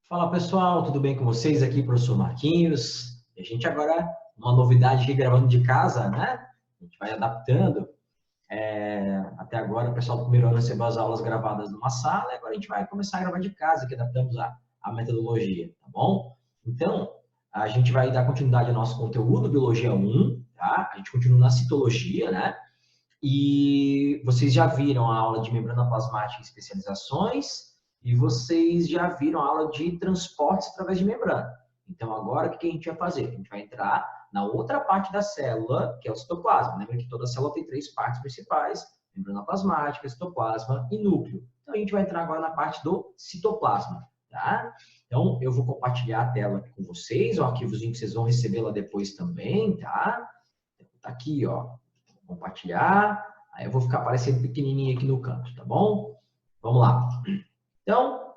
Fala pessoal, tudo bem com vocês? Aqui, professor Marquinhos. A gente agora, uma novidade aqui gravando de casa, né? A gente vai adaptando. Até agora o pessoal do primeiro ano recebeu as aulas gravadas numa sala, e agora a gente vai começar a gravar de casa, que adaptamos a metodologia, tá bom? Então, a gente vai dar continuidade ao nosso conteúdo, Biologia 1, tá? A gente continua na citologia, né? E vocês já viram a aula de membrana plasmática e especializações, e vocês já viram a aula de transportes através de membrana. Então, agora, o que a gente vai fazer? A gente vai entrar na outra parte da célula, que é o citoplasma. Lembra que toda célula tem três partes principais: membrana plasmática, citoplasma e núcleo. Então, a gente vai entrar agora na parte do citoplasma, tá? Então, eu vou compartilhar a tela com vocês, o arquivozinho que vocês vão receber lá depois também, tá? Tá aqui, ó. Compartilhar, aí eu vou ficar aparecendo pequenininho aqui no canto, tá bom? Vamos lá. Então,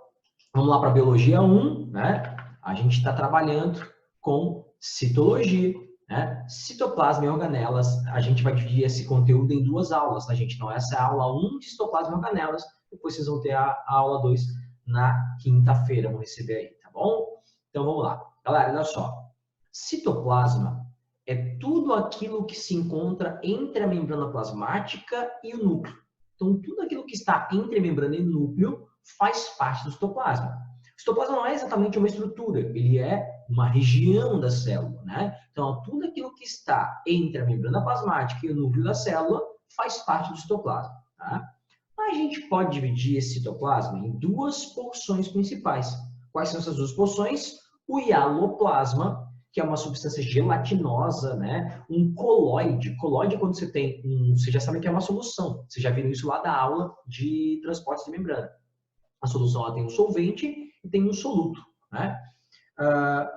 vamos lá para a Biologia 1, né? A gente está trabalhando com citologia, né? Citoplasma e organelas. A gente vai dividir esse conteúdo em duas aulas, tá, gente? Então, essa é a aula 1 de citoplasma e organelas, depois vocês vão ter a aula 2 na quinta-feira, vão receber aí, tá bom? Então, vamos lá. Galera, olha só. Citoplasma é tudo aquilo que se encontra entre a membrana plasmática e o núcleo. Então, tudo aquilo que está entre a membrana e o núcleo faz parte do citoplasma. O citoplasma não é exatamente uma estrutura, ele é uma região da célula, né? Então, tudo aquilo que está entre a membrana plasmática e o núcleo da célula faz parte do citoplasma, tá? A gente pode dividir esse citoplasma em duas porções principais. Quais são essas duas porções? O hialoplasma, que é uma substância gelatinosa, né? Um colóide. Colóide é quando você tem vocês já sabem que é uma solução. Vocês já viram isso lá da aula de transportes de membrana. A solução ela tem um solvente e tem um soluto, né?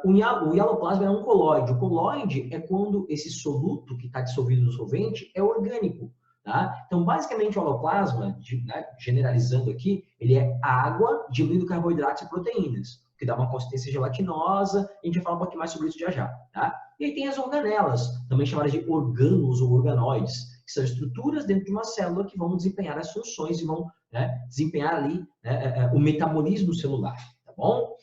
O hialoplasma é um colóide. O colóide é quando esse soluto que está dissolvido no solvente é orgânico, tá? Então, basicamente, o hialoplasma, né, generalizando aqui, ele é água diluindo carboidratos e proteínas, que dá uma consistência gelatinosa. A gente vai falar um pouquinho mais sobre isso já já, tá? E aí tem as organelas, também chamadas de orgânulos ou organoides, que são estruturas dentro de uma célula que vão desempenhar as funções e vão, né, desempenhar ali, né, o metabolismo celular, tá bom?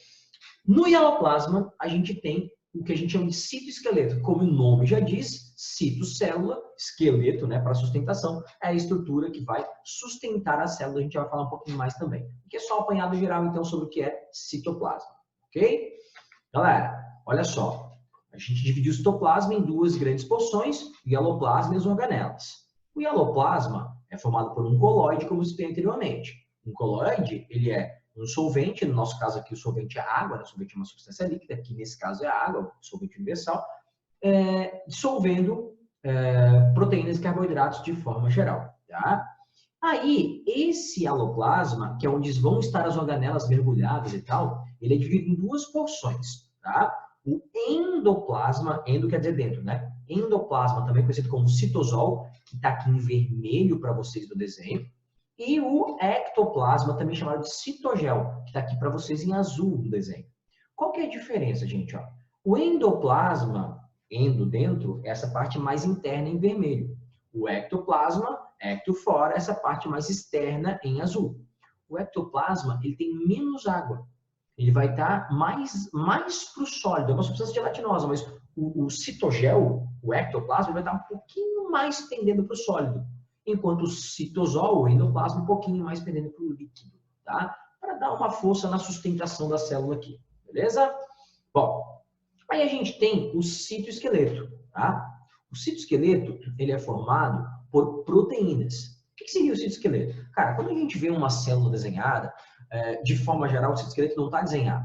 No hialoplasma, a gente tem o que a gente chama de citoesqueleto. Como o nome já diz, citocélula, esqueleto, né, para sustentação, é a estrutura que vai sustentar a célula. A gente vai falar um pouquinho mais também. Que é só um apanhado geral, então, sobre o que é citoplasma. Ok? Galera, olha só. A gente dividiu o citoplasma em duas grandes porções, o hialoplasma e as organelas. O hialoplasma é formado por um colóide, como eu citei anteriormente. Um colóide, ele é um solvente, no nosso caso aqui o solvente é água, né? O solvente é uma substância líquida, aqui nesse caso é água, o solvente universal, dissolvendo proteínas e carboidratos de forma geral, tá? Aí, esse aloplasma, que é onde vão estar as organelas mergulhadas e tal, ele é dividido em duas porções, tá? O endoplasma, endo quer dizer dentro, né? Endoplasma, também conhecido como citosol, que está aqui em vermelho para vocês no desenho, e o ectoplasma, também chamado de citogel, que está aqui para vocês em azul no desenho. Qual que é a diferença, gente? Ó? O endoplasma, endo dentro, é essa parte mais interna em vermelho. O ectoplasma, ecto fora, essa parte mais externa em azul. O ectoplasma, ele tem menos água. Ele vai estar mais para o sólido. É uma substância gelatinosa, mas o citogel, o ectoplasma, vai estar um pouquinho mais tendendo para o sólido. Enquanto o citosol, o endoplasma, um pouquinho mais pendendo para o líquido, tá? Para dar uma força na sustentação da célula aqui, beleza? Bom, aí a gente tem o citoesqueleto, tá? O citoesqueleto, ele é formado por proteínas. O que seria o citoesqueleto? Cara, quando a gente vê uma célula desenhada, de forma geral, o citoesqueleto não está desenhado.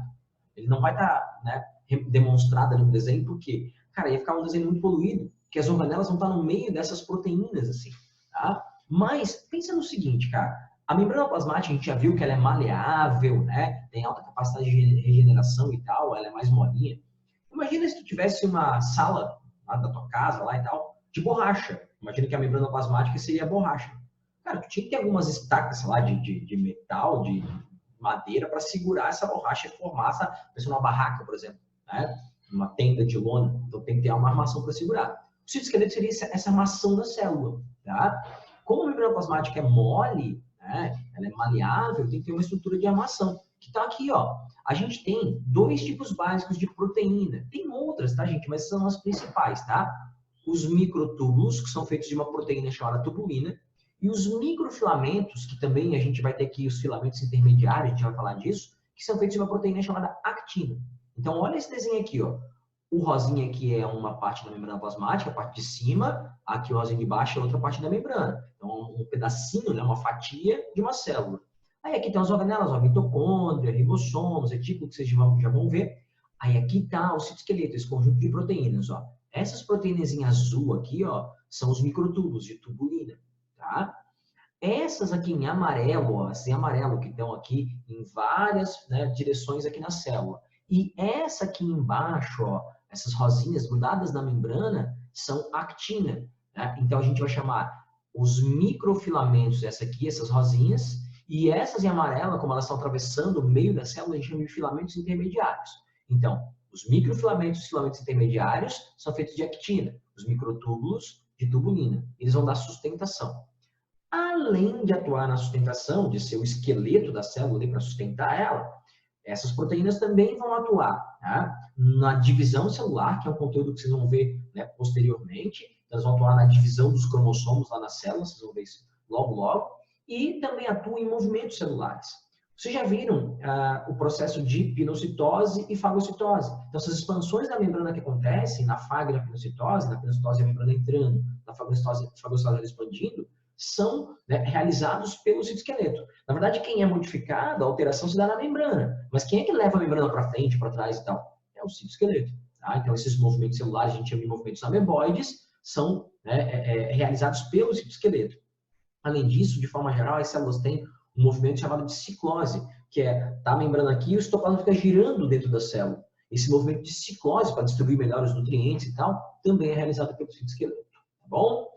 Ele não vai estar, né, demonstrado no desenho, porque, cara, ia ficar um desenho muito poluído, porque as organelas vão estar no meio dessas proteínas, assim. Tá? Mas pensa no seguinte, cara, a membrana plasmática a gente já viu que ela é maleável, né? Tem alta capacidade de regeneração e tal, ela é mais molinha. Imagina se tu tivesse uma sala lá da tua casa lá e tal, de borracha. Imagina que a membrana plasmática seria borracha. Cara, tu tinha que ter algumas estacas, sei lá, de metal, de madeira para segurar essa borracha e formar essa, pensa numa barraca, por exemplo, né? Uma tenda de lona, então tem que ter uma armação para segurar. O citoesqueleto seria essa armação da célula, tá? Como a membrana plasmática é mole, né, ela é maleável, tem que ter uma estrutura de armação, que está aqui, ó. A gente tem 2 tipos básicos de proteína. Tem outras, tá, gente? Mas são as principais, tá? Os microtúbulos, que são feitos de uma proteína chamada tubulina, e os microfilamentos, que também a gente vai ter aqui os filamentos intermediários, a gente vai falar disso, que são feitos de uma proteína chamada actina. Então, olha esse desenho aqui, ó. O rosinha aqui é uma parte da membrana plasmática, a parte de cima, aqui o rosinho de baixo é outra parte da membrana. Então, um pedacinho, né, uma fatia de uma célula. Aí aqui tem as organelas, ó, mitocôndria, ribossomos, retículo, que vocês já vão ver. Aí aqui está o citoesqueleto, esse conjunto de proteínas, ó. Essas proteínas em azul aqui, ó, são os microtúbulos de tubulina, tá? Essas aqui em amarelo, ó, assim, amarelo, que estão aqui em várias, né, direções aqui na célula. E essa aqui embaixo, ó, essas rosinhas grudadas na membrana, são actina, né? Então a gente vai chamar os microfilamentos, essa aqui, essas rosinhas, e essas em amarela, como elas estão atravessando o meio da célula, a gente chama de filamentos intermediários. Então, os microfilamentos e os filamentos intermediários são feitos de actina, os microtúbulos de tubulina. Eles vão dar sustentação. Além de atuar na sustentação, de ser o esqueleto da célula para sustentar ela, essas proteínas também vão atuar, tá, na divisão celular, que é um conteúdo que vocês vão ver, né, posteriormente. Elas vão atuar na divisão dos cromossomos lá na célula, vocês vão ver isso logo, logo. E também atuam em movimentos celulares. Vocês já viram o processo de pinocitose e fagocitose. Então, essas expansões da membrana que acontecem na fag e na pinocitose a membrana entrando, na fagocitose ela expandindo, são, né, realizados pelo citoesqueleto. Na verdade, quem é modificado, a alteração se dá na membrana. Mas quem é que leva a membrana para frente, para trás e tal? É o citoesqueleto. Tá? Então, esses movimentos celulares, a gente chama de movimentos ameboides, são, né, realizados pelo citoesqueleto. Além disso, de forma geral, as células têm um movimento chamado de ciclose, que é, tá a membrana aqui e o citoplasma fica girando dentro da célula. Esse movimento de ciclose, para distribuir melhor os nutrientes e tal, também é realizado pelo citoesqueleto. Tá bom?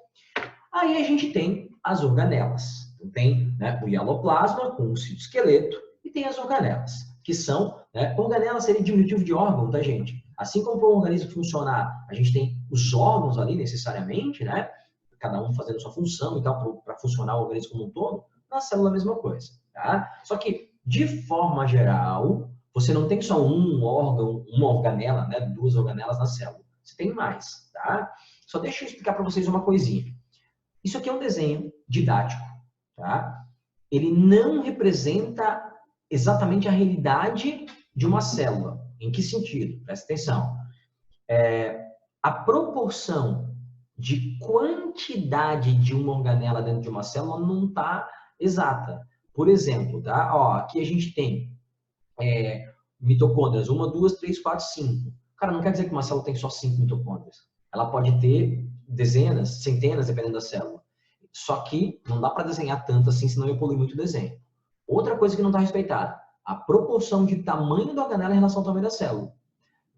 Aí a gente tem as organelas. Então, tem, né, o hialoplasma com o citoesqueleto e tem as organelas, que são, né, organela seria diminutivo de órgão, tá, gente? Assim como para um organismo funcionar, a gente tem os órgãos ali necessariamente, né? Cada um fazendo sua função e tal, para funcionar o organismo como um todo, na célula a mesma coisa, tá? Só que, de forma geral, você não tem só um órgão, uma organela, né, 2 organelas na célula. Você tem mais, tá? Só deixa eu explicar para vocês uma coisinha. Isso aqui é um desenho didático, tá? Ele não representa exatamente a realidade de uma célula. Em que sentido? Presta atenção. A proporção de quantidade de uma organela dentro de uma célula não está exata. Por exemplo, tá? Ó, aqui a gente tem mitocôndrias, 1, 2, 3, 4, 5. Cara, não quer dizer que uma célula tem só 5 mitocôndrias. Ela pode ter dezenas, centenas, dependendo da célula. Só que não dá para desenhar tanto assim, senão eu poluir muito o desenho. Outra coisa que não está respeitada, a proporção de tamanho da organela em relação ao tamanho da célula.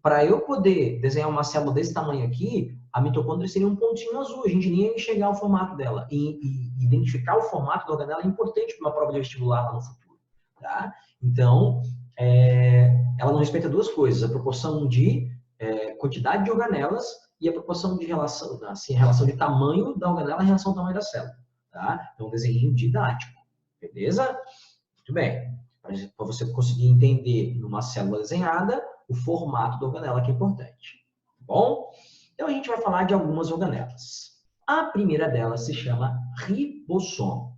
Para eu poder desenhar uma célula desse tamanho aqui, a mitocôndria seria um pontinho azul. A gente nem ia enxergar o formato dela. E identificar o formato da organela é importante para uma prova de vestibular lá no futuro. Tá? Então, ela não respeita 2 coisas. A proporção de quantidade de organelas e a proporção de relação, assim, a relação de tamanho da organela em relação ao tamanho da célula. Tá? Então, um desenho didático. Beleza? Muito bem. Para você conseguir entender numa célula desenhada, o formato da organela que é importante. Tá bom? Então, a gente vai falar de algumas organelas. A primeira delas se chama ribossomo.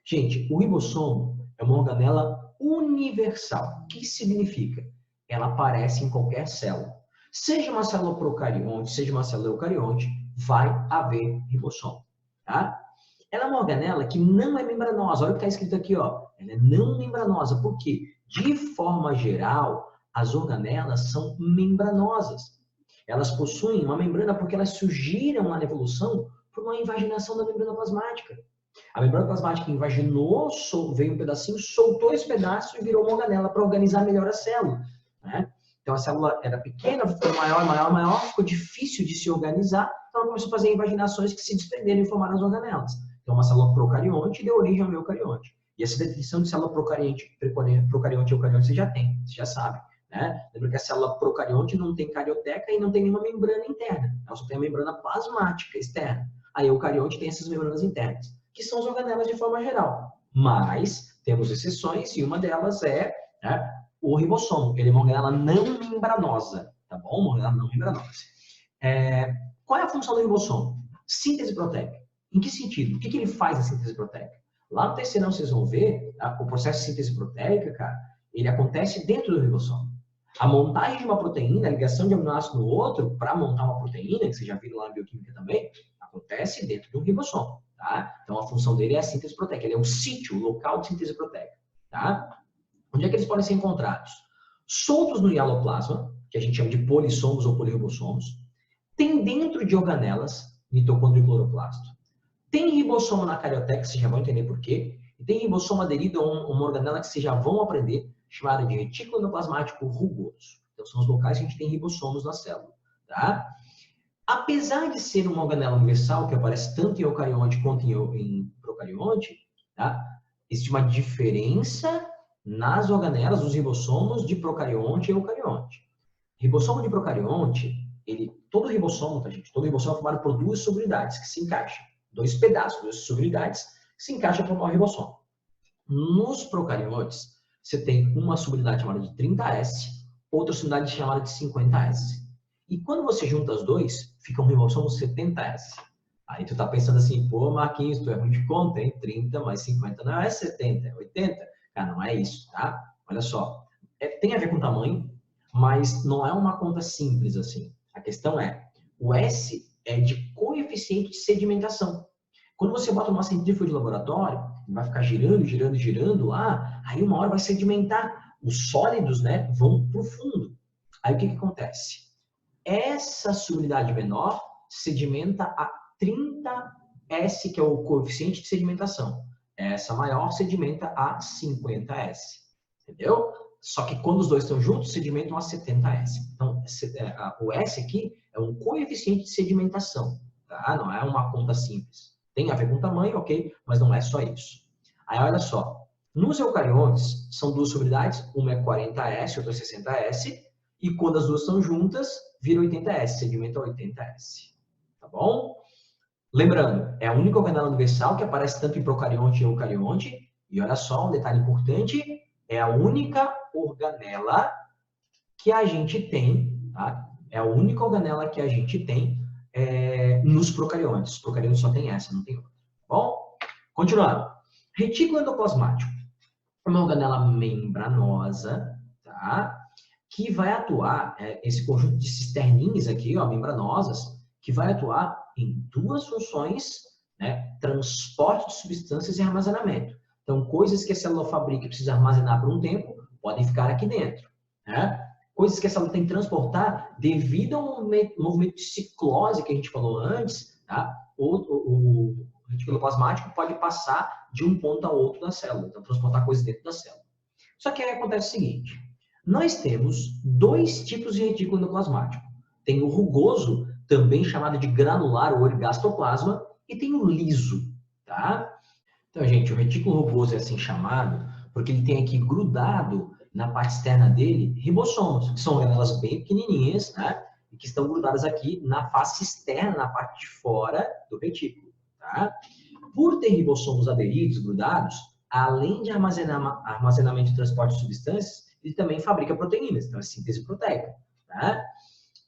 Gente, o ribossomo é uma organela universal. O que significa? Ela aparece em qualquer célula. Seja uma célula procarionte, seja uma célula eucarionte, vai haver ribossomo. Tá? Ela é uma organela que não é membranosa. Olha o que está escrito aqui, ó. Ela é não membranosa. Por quê? De forma geral, as organelas são membranosas. Elas possuem uma membrana porque elas surgiram na evolução por uma invaginação da membrana plasmática. A membrana plasmática invaginou, veio um pedacinho, soltou esse pedaço e virou uma organela para organizar melhor a célula. Né? Então a célula era pequena, ficou maior, maior, maior, ficou difícil de se organizar, então ela começou a fazer invaginações que se desprenderam e formaram as organelas. Então uma célula procarionte deu origem ao eucarionte. E essa definição de célula procarionte e eucarionte você já tem, você já sabe. Né? Lembra que a célula procarionte não tem carioteca e não tem nenhuma membrana interna. Ela só tem a membrana plasmática externa. A eucarionte tem essas membranas internas, que são as organelas de forma geral. Mas temos exceções e uma delas é né? O ribossomo, ele é uma organela não membranosa, tá bom? Uma organela não membranosa. Qual é a função do ribossomo? Síntese proteica. Em que sentido? O que ele faz na síntese proteica? Lá no terceirão vocês vão ver, o processo de síntese proteica, cara, ele acontece dentro do ribossomo. A montagem de uma proteína, a ligação de aminoácido no outro, para montar uma proteína, que vocês já viram lá na bioquímica também, acontece dentro de um ribossomo, tá? Então, a função dele é a síntese proteica. Ele é um sítio, local de síntese proteica, tá? Onde é que eles podem ser encontrados? Soltos no hialoplasma, que a gente chama de polissomos ou polirribossomos. Tem dentro de organelas, mitocôndrio e cloroplasto. Tem ribossomo na carioteca, que vocês já vão entender por quê. E tem ribossomo aderido a uma organela que vocês já vão aprender, chamada de retículo endoplasmático rugoso. Então, são os locais que a gente tem ribossomos na célula, tá? Apesar de ser uma organela universal, que aparece tanto em eucarionte quanto em procarionte, tá? Existe uma diferença nas organelas dos ribossomos de procarionte e eucarionte. Ribossomo de procarionte, todo ribossomo, tá, gente? Todo ribossomo é formado por duas subunidades que se encaixam. Dois pedaços, duas subunidades que se encaixam para formar um ribossomo. Nos procariontes, você tem uma subunidade chamada de 30S, outra subunidade chamada de 50S. E quando você junta as dois, fica um ribossomo 70S. Aí tu tá pensando assim, pô, Marquinhos, tu é ruim de conta, hein? 30 mais 50 não é 70, é 80. Cara, não é isso, tá? Olha só, tem a ver com tamanho, mas não é uma conta simples assim. A questão é, o S é de coeficiente de sedimentação. Quando você bota uma centrífuga de laboratório, vai ficar girando, girando, girando lá, aí uma hora vai sedimentar. Os sólidos, né, vão para o fundo. Aí o que acontece? Essa subunidade menor sedimenta a 30S, que é o coeficiente de sedimentação. Essa maior sedimenta a 50S. Entendeu? Só que quando os dois estão juntos, sedimentam a 70S. Então, o S aqui é um coeficiente de sedimentação. Tá? Não é uma conta simples. Tem a ver com tamanho, ok, mas não é só isso. Aí, olha só. Nos eucariontes, são duas subunidades. Uma é 40S, outra é 60S. E quando as duas estão juntas, vira 80S, sedimenta 80S. Tá bom? Lembrando, é a única organela universal que aparece tanto em procarionte e eucarionte. E olha só, um detalhe importante, é a única organela que a gente tem, tá? É a única organela que a gente tem nos procariontes. Os procariontes só tem essa, não tem outra. Tá bom? Continuando. Retículo endoplasmático. É uma organela membranosa, tá? Que vai atuar, esse conjunto de cisterninhas aqui, ó, membranosas, que vai atuar em duas funções, né? Transporte de substâncias e armazenamento. Então, coisas que a célula fabrica e precisa armazenar por um tempo, podem ficar aqui dentro, né? Coisas que a célula tem que transportar devido ao movimento de ciclose que a gente falou antes, tá? O retículo plasmático pode passar de um ponto a outro da célula, então transportar coisas dentro da célula. Só que aí acontece o seguinte, nós temos dois tipos de retículo endoplasmático. Tem o rugoso, também chamado de granular ou ergastoplasma, e tem o liso, tá? Então, gente, o retículo rugoso é assim chamado porque ele tem aqui grudado na parte externa dele ribossomos, que são organelas bem pequenininhas, né? E que estão grudadas aqui na face externa, na parte de fora do retículo, tá? Por ter ribossomos aderidos, grudados, além de armazenamento e transporte de substâncias, ele também fabrica proteínas, então é síntese proteica, tá?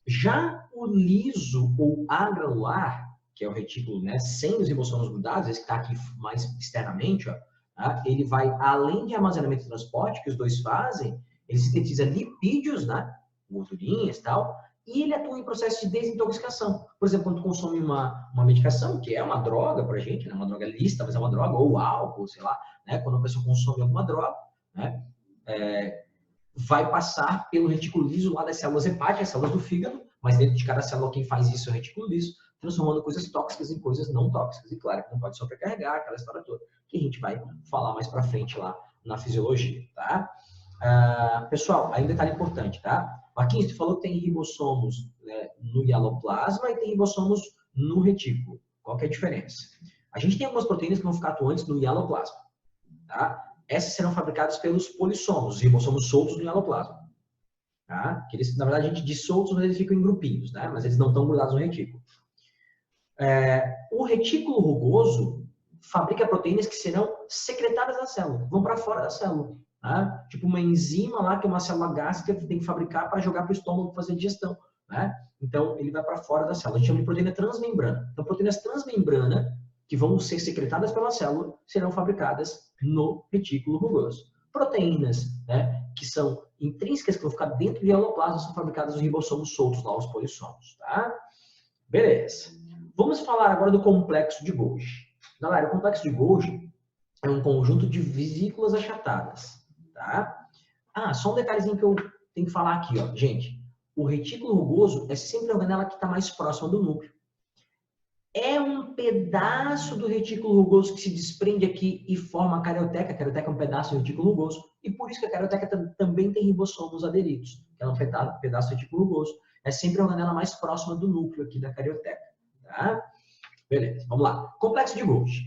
Já o liso ou agranular, que é o retículo, né, sem os ribossomos grudados, esse que está aqui mais externamente, ó, tá? Ele vai, além de armazenamento e transporte, que os dois fazem, ele sintetiza lipídios, né, gordurinhas e tal, e ele atua em processo de desintoxicação. Por exemplo, quando tu consome uma medicação, que é uma droga pra gente, né, uma droga lícita, mas é uma droga, ou álcool, sei lá, né, quando a pessoa consome alguma droga, né, vai passar pelo retículo liso lá das células hepáticas, células do fígado, mas dentro de cada célula quem faz isso é o retículo liso, transformando coisas tóxicas em coisas não tóxicas. E claro que não pode sobrecarregar aquela história toda, que a gente vai falar mais pra frente lá na fisiologia, tá? Pessoal, aí um detalhe importante, tá? Marquinhos, tu falou que tem ribossomos, né, no hialoplasma e tem ribossomos no retículo. Qual que é a diferença? A gente tem algumas proteínas que vão ficar atuantes no hialoplasma, tá? Essas serão fabricadas pelos polissomos, os ribossomos soltos no hialoplasma. Tá? Que eles, na verdade, a gente diz soltos, mas eles ficam em grupinhos, né? Mas eles não estão grudados no retículo. O retículo rugoso fabrica proteínas que serão secretadas da célula, vão para fora da célula. Tá? Tipo uma enzima lá, que é uma célula gástrica que tem que fabricar para jogar para o estômago fazer digestão. Né? Então, ele vai para fora da célula. A gente chama de proteína transmembrana. Então, proteínas transmembrana, que vão ser secretadas pela célula, serão fabricadas no retículo rugoso. Proteínas, né, que são intrínsecas, que vão ficar dentro de endoplasma, são fabricadas nos ribossomos soltos, lá os polissomos. Tá? Beleza. Vamos falar agora do complexo de Golgi. Galera, o complexo de Golgi é um conjunto de vesículas achatadas. Tá? Ah, só um detalhezinho que eu tenho que falar aqui, ó. Gente, o retículo rugoso é sempre a organela que está mais próxima do núcleo. É um pedaço do retículo rugoso que se desprende aqui e forma a carioteca. A carioteca é um pedaço do retículo rugoso. E por isso que a carioteca também tem ribossomos aderidos. É um pedaço do retículo rugoso. É sempre a organela mais próxima do núcleo aqui da carioteca. Tá? Beleza, vamos lá. Complexo de Golgi.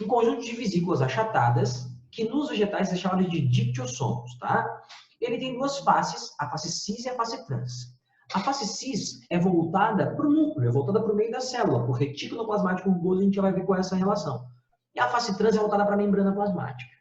Um conjunto de vesículas achatadas que nos vegetais é chamado de dictiossomos. Tá? Ele tem duas faces, a face cis e a face trans. A face cis é voltada para o núcleo, é voltada para o meio da célula, para o retículo plasmático rugoso, a gente já vai ver qual é essa relação. E a face trans é voltada para a membrana plasmática.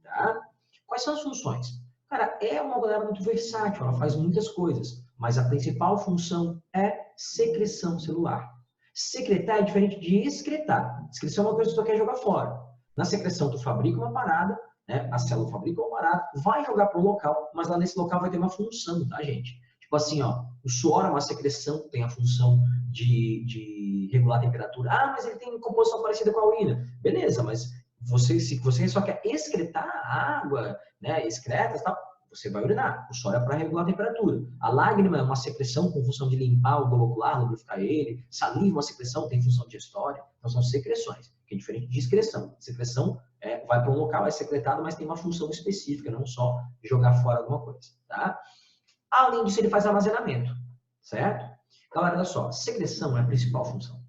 Tá? Quais são as funções? Cara, é uma organela muito versátil, ela faz muitas coisas, mas a principal função é secreção celular. Secretar é diferente de excretar. Excreção é uma coisa que tu quer jogar fora. Na secreção, tu fabrica uma parada, né? A célula fabrica uma parada, vai jogar para um local, mas lá nesse local vai ter uma função, tá, gente? Tipo assim, ó, o suor é uma secreção, tem a função de regular a temperatura. Ah, mas ele tem composição parecida com a urina. Beleza, mas se você só quer excretar a água, né, excretas, tá, você vai urinar. O suor é para regular a temperatura. A lágrima é uma secreção com função de limpar o globo ocular, lubrificar ele. Saliva é uma secreção, tem função digestória. Então são secreções, que é diferente de excreção. Secreção vai para um local, é secretado, mas tem uma função específica, não só jogar fora alguma coisa, tá? Além disso, ele faz armazenamento, certo? Galera, olha só, secreção é a principal função.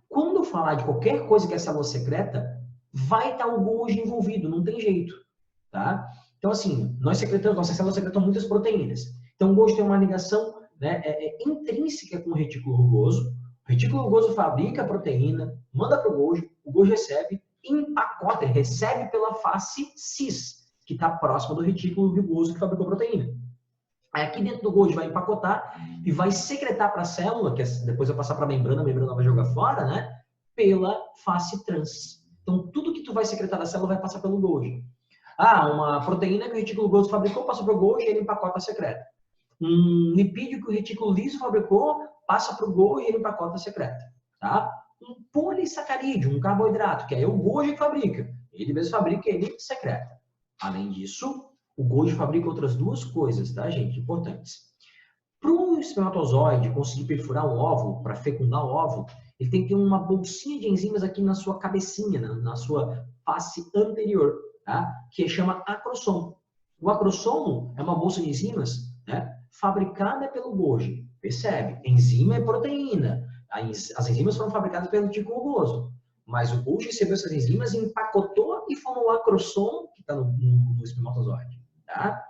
Quando eu falar de qualquer coisa que a célula secreta, vai estar o Golgi envolvido, não tem jeito, tá? Então, assim, nossas células secretam muitas proteínas. Então, o Golgi tem uma ligação, né, intrínseca com o retículo rugoso. O retículo rugoso fabrica a proteína, manda para o Golgi recebe, empacota, ele recebe pela face cis, que está próxima do retículo rugoso que fabricou a proteína. Aí aqui dentro do Golgi vai empacotar e vai secretar para a célula, que depois vai passar para a membrana vai jogar fora, né? Pela face trans. Então, tudo que tu vai secretar da célula vai passar pelo Golgi. Ah, uma proteína que o retículo rugoso fabricou, passa para o Golgi e ele empacota a secreta. Um lipídio que o retículo liso fabricou, passa para o Golgi e ele empacota a secreta. Tá? Um polissacarídeo, um carboidrato, que aí é o Golgi que fabrica. Ele mesmo fabrica e ele secreta. Além disso, o Golgi fabrica outras duas coisas, tá, gente? Importantes. Para o espermatozoide conseguir perfurar um óvulo, para fecundar o óvulo, ele tem que ter uma bolsinha de enzimas aqui na sua cabecinha, na sua face anterior, tá? Que chama acrossomo. O acrossomo é uma bolsa de enzimas, né, fabricada pelo Golgi. Percebe? Enzima é proteína. As enzimas foram fabricadas pelo retículo rugoso. Mas o Golgi recebeu essas enzimas, empacotou e formou o acrossomo, que está no espermatozoide. Tá?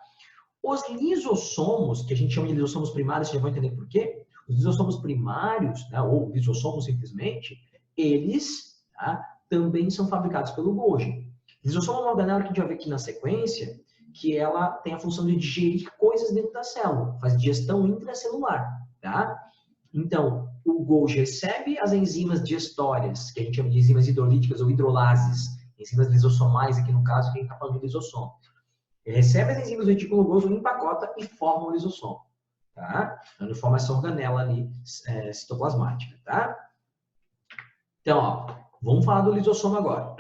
Os lisossomos, que a gente chama de lisossomos primários, vocês já vão entender por quê. Os lisossomos primários, né, ou lisossomos simplesmente, eles, tá, também são fabricados pelo Golgi. Lisossomo é uma organela que a gente vai ver aqui na sequência, que ela tem a função de digerir coisas dentro da célula, faz digestão intracelular. Tá? Então, o Golgi recebe as enzimas digestórias, que a gente chama de enzimas hidrolíticas ou hidrolases, enzimas lisossomais, aqui no caso, que a gente está falando de lisossomo. Ele recebe as enzimas do retículo rugoso, empacota e forma o lisossomo. Tá? Então, ele forma essa organela ali citoplasmática. Tá? Então, ó, vamos falar do lisossomo agora.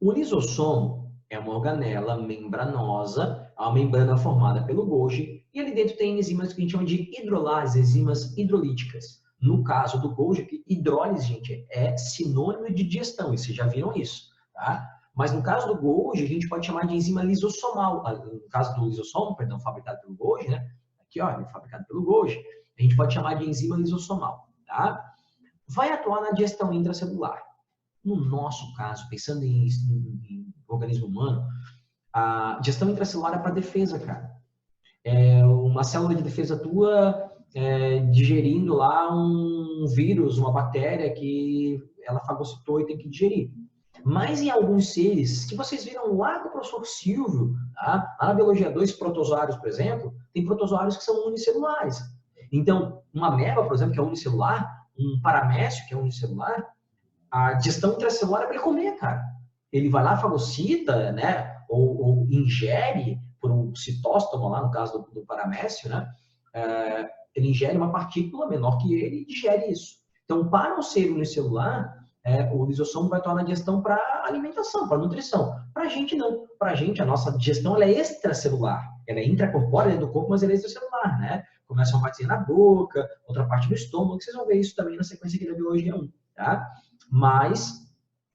O lisossomo é uma organela membranosa, a membrana formada pelo Golgi, e ali dentro tem enzimas que a gente chama de hidrolases, enzimas hidrolíticas. No caso do Golgi, hidrólise, gente, é sinônimo de digestão, e vocês já viram isso. Tá? Mas no caso do Golgi, a gente pode chamar de enzima lisossomal. No caso do lisossomo, perdão, fabricado pelo Golgi, né? Aqui, ó, ele é fabricado pelo Golgi. A gente pode chamar de enzima lisossomal, tá? Vai atuar na digestão intracelular. No nosso caso, pensando em organismo humano, a digestão intracelular é para defesa, cara. Uma célula de defesa tua digerindo lá um vírus, uma bactéria que ela fagocitou e tem que digerir. Mas em alguns seres que vocês viram lá com o professor Silvio, tá? Lá na Biologia 2, protozoários, por exemplo, tem protozoários que são unicelulares. Então, uma ameba, por exemplo, que é unicelular, um paramécio, que é unicelular, a digestão intracelular é para ele comer, cara. Ele vai lá, fagocita, né? Ou ingere por um citóstomo, lá no caso do paramécio, né? Ele ingere uma partícula menor que ele e digere isso. Então, para um ser unicelular, o lisossomo vai tornar a digestão para alimentação, para nutrição. Para a gente, não. Para a gente, a nossa digestão ela é extracelular. Ela é intracorpórea dentro do corpo, mas ela é extracelular, né? Começa uma partezinha na boca, outra parte no estômago, que vocês vão ver isso também na sequência aqui da Biologia 1, tá? Mas,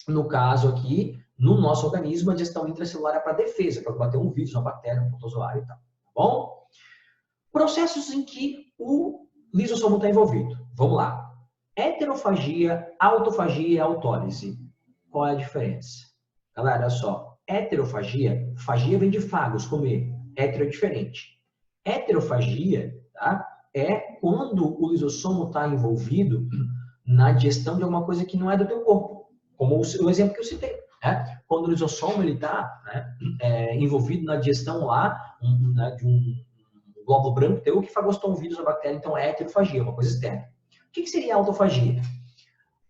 no caso aqui, no nosso organismo, a digestão intracelular é para defesa, para combater um vírus, uma bactéria, um protozoário e tal. Tá bom? Processos em que o lisossomo está envolvido. Vamos lá. Heterofagia, autofagia e autólise. Qual é a diferença? Galera, olha só. Heterofagia, fagia vem de fagos, comer. Hetero é diferente. Heterofagia, tá? É quando o lisossomo está envolvido na digestão de alguma coisa que não é do teu corpo. Como o exemplo que eu citei. Né? Quando o lisossomo está, né, envolvido na digestão lá né, de um glóbulo branco teu que fagocitou um vírus ou bactéria, então é heterofagia, uma coisa externa. O que seria autofagia?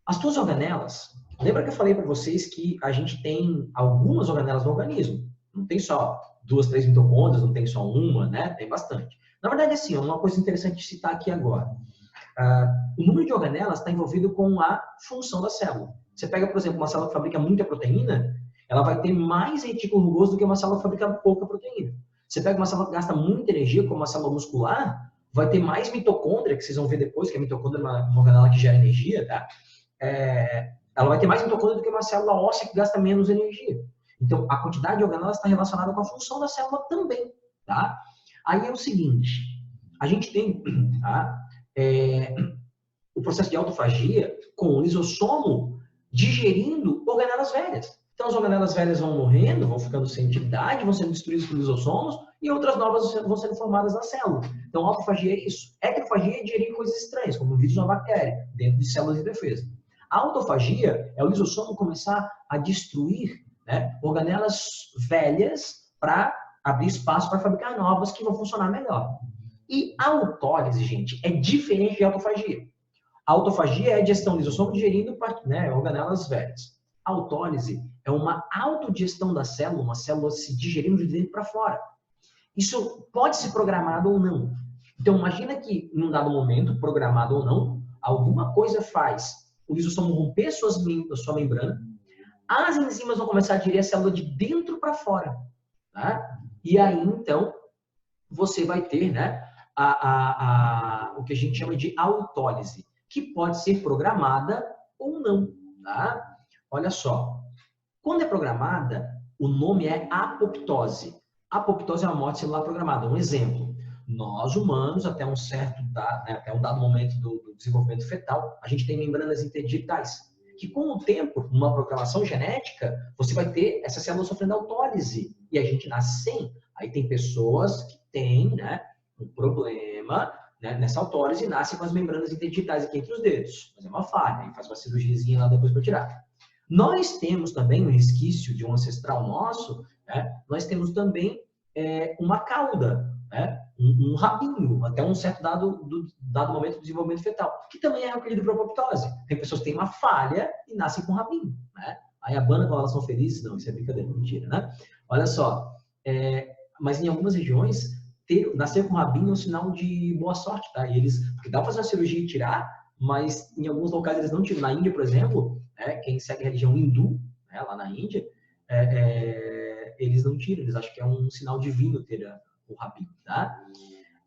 As tuas organelas, lembra que eu falei para vocês que a gente tem algumas organelas no organismo? Não tem só 2, 3 mitocôndrias, não tem só uma, né? Tem bastante. Na verdade, assim, uma coisa interessante de citar aqui agora. O número de organelas está envolvido com a função da célula. Você pega, por exemplo, uma célula que fabrica muita proteína, ela vai ter mais retículo rugoso do que uma célula que fabrica pouca proteína. Você pega uma célula que gasta muita energia, como uma célula muscular, vai ter mais mitocôndria, que vocês vão ver depois, que a mitocôndria é uma organela que gera energia, tá? Ela vai ter mais mitocôndria do que uma célula óssea que gasta menos energia. Então, a quantidade de organelas está relacionada com a função da célula também, tá? Aí é o seguinte, a gente tem tá? O processo de autofagia com o lisossomo digerindo organelas velhas. Então, as organelas velhas vão morrendo, vão ficando sem utilidade, vão sendo destruídas por lisossomos e outras novas vão sendo formadas na célula. Então, autofagia é isso. Heterofagia é digerir coisas estranhas, como um vírus ou uma bactéria, dentro de células de defesa. A autofagia é o lisossomo começar a destruir, né, organelas velhas para abrir espaço para fabricar novas que vão funcionar melhor. E a autólise, gente, é diferente de autofagia. A autofagia é a digestão do lisossomo digerindo, né, organelas velhas. A autólise é uma autodigestão da célula, uma célula se digerindo de dentro para fora. Isso pode ser programado ou não. Então, imagina que, em um dado momento, programado ou não, alguma coisa faz o lisossomo romper sua membrana, as enzimas vão começar a digerir a célula de dentro para fora. Tá? E aí, então, você vai ter, né, o que a gente chama de autólise, que pode ser programada ou não. Tá? Olha só, quando é programada, o nome é apoptose. Apoptose é uma morte celular programada. Um exemplo, nós humanos, até um dado momento do desenvolvimento fetal, a gente tem membranas interdigitais, que com o tempo, numa programação genética, você vai ter essa célula sofrendo autólise, e a gente nasce sem. Aí tem pessoas que têm, né, um problema, né, nessa autólise e nascem com as membranas interdigitais aqui entre os dedos. Mas é uma falha, aí faz uma cirurgiazinha lá depois para tirar. Nós temos também um resquício de um ancestral nosso, né? Nós temos também uma cauda, né? Um rabinho, até um certo dado momento do desenvolvimento fetal, que também é requerido para apoptose. Tem pessoas que têm uma falha e nascem com rabinho, né? Aí abana quando elas são felizes, não, isso é brincadeira, mentira, né? Olha só, mas em algumas regiões, nascer com rabinho é um sinal de boa sorte, tá? E porque dá para fazer uma cirurgia e tirar, mas em alguns locais eles não tiram. Na Índia, por exemplo, quem segue a religião hindu, né, lá na Índia, eles não tiram, eles acham que é um sinal divino ter o rabinho, tá?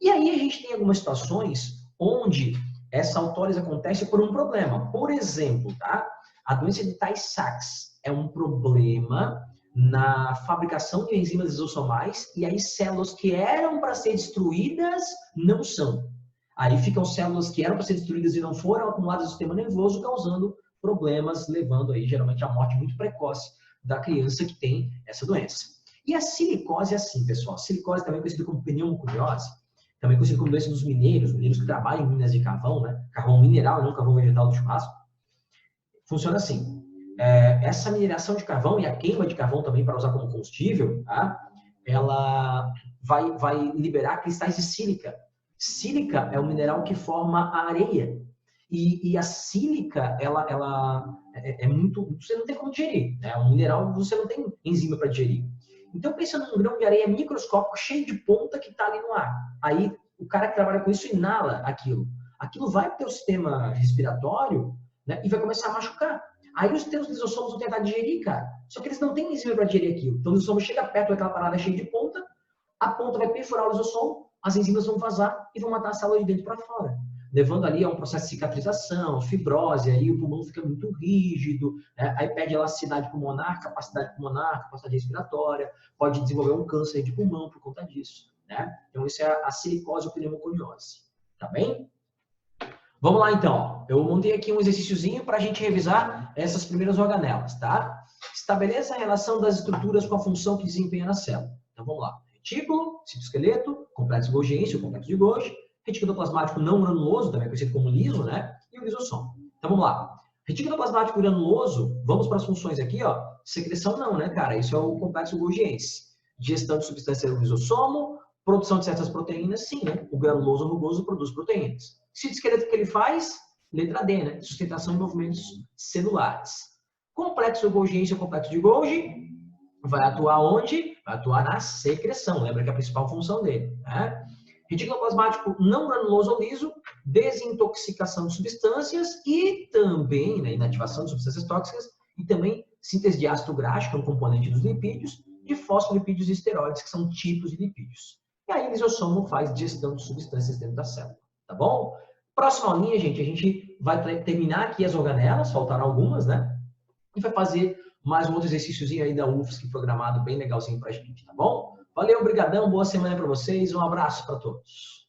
E aí a gente tem algumas situações onde essa autólise acontece por um problema. Por exemplo, tá? A doença de Tay-Sachs é um problema na fabricação de enzimas lisossomais e aí células que eram para ser destruídas não são. Aí ficam células que eram para ser destruídas e não foram acumuladas no sistema nervoso, causando problemas, levando aí geralmente à morte muito precoce da criança que tem essa doença. E a silicose é assim, pessoal. A silicose também é conhecida como pneumoconiose, também conhecida como doença dos mineiros que trabalham em minas de carvão, né? Carvão mineral e não carvão vegetal do churrasco. Funciona assim. essa mineração de carvão e a queima de carvão também para usar como combustível, tá? Ela vai liberar cristais de sílica. Sílica é um mineral que forma a areia. E a sílica, ela é muito... Você não tem como digerir, né? Um mineral, você não tem enzima para digerir. Então, pensa num grão de areia microscópico, cheio de ponta que está ali no ar. Aí, o cara que trabalha com isso inala aquilo. Aquilo vai para o teu sistema respiratório, né, e vai começar a machucar. Aí os teus lisossomos vão tentar digerir, cara. Só que eles não têm enzima para digerir aquilo. Então, o lisossomo chega perto daquela parada cheia de ponta, a ponta vai perfurar o lisossomo, as enzimas vão vazar e vão matar a célula de dentro para fora, levando ali a um processo de cicatrização, fibrose, aí o pulmão fica muito rígido, né? Aí perde elasticidade pulmonar, capacidade respiratória, pode desenvolver um câncer de pulmão por conta disso, né? Então, isso é a silicose ou pneumoconiose, tá bem? Vamos lá, então. Eu montei aqui um exercíciozinho para a gente revisar essas primeiras organelas, tá? Estabeleça a relação das estruturas com a função que desempenha na célula. Então, vamos lá. Retículo, citoesqueleto, complexo golgiense, o complexo de Golgi, retículo plasmático não granuloso, também conhecido como liso, né? E o lisossomo. Então, vamos lá. Retículo plasmático granuloso, vamos para as funções aqui, ó. Secreção não, né, cara? Isso é o complexo golgiense. Digestão de substância do lisossomo, produção de certas proteínas, sim, né? O granuloso rugoso produz proteínas. Citoesqueleto que ele faz? Letra D, né? Sustentação e movimentos celulares. Complexo golgiense ou complexo de Golgi vai atuar onde? Vai atuar na secreção. Lembra que é a principal função dele, né? Retículo plasmático não granuloso ou liso, desintoxicação de substâncias e também, né, inativação de substâncias tóxicas e também síntese de ácido graxo, que é um componente dos lipídios, de fosfolipídios e esteroides, que são tipos de lipídios. E aí o lisossomo faz digestão de substâncias dentro da célula, tá bom? Próxima aulinha, gente, a gente vai terminar aqui as organelas, faltaram algumas, né? E vai fazer mais um outro exercíciozinho aí da UFSC programado bem legalzinho pra gente, tá bom? Valeu, brigadão, boa semana para vocês, um abraço para todos.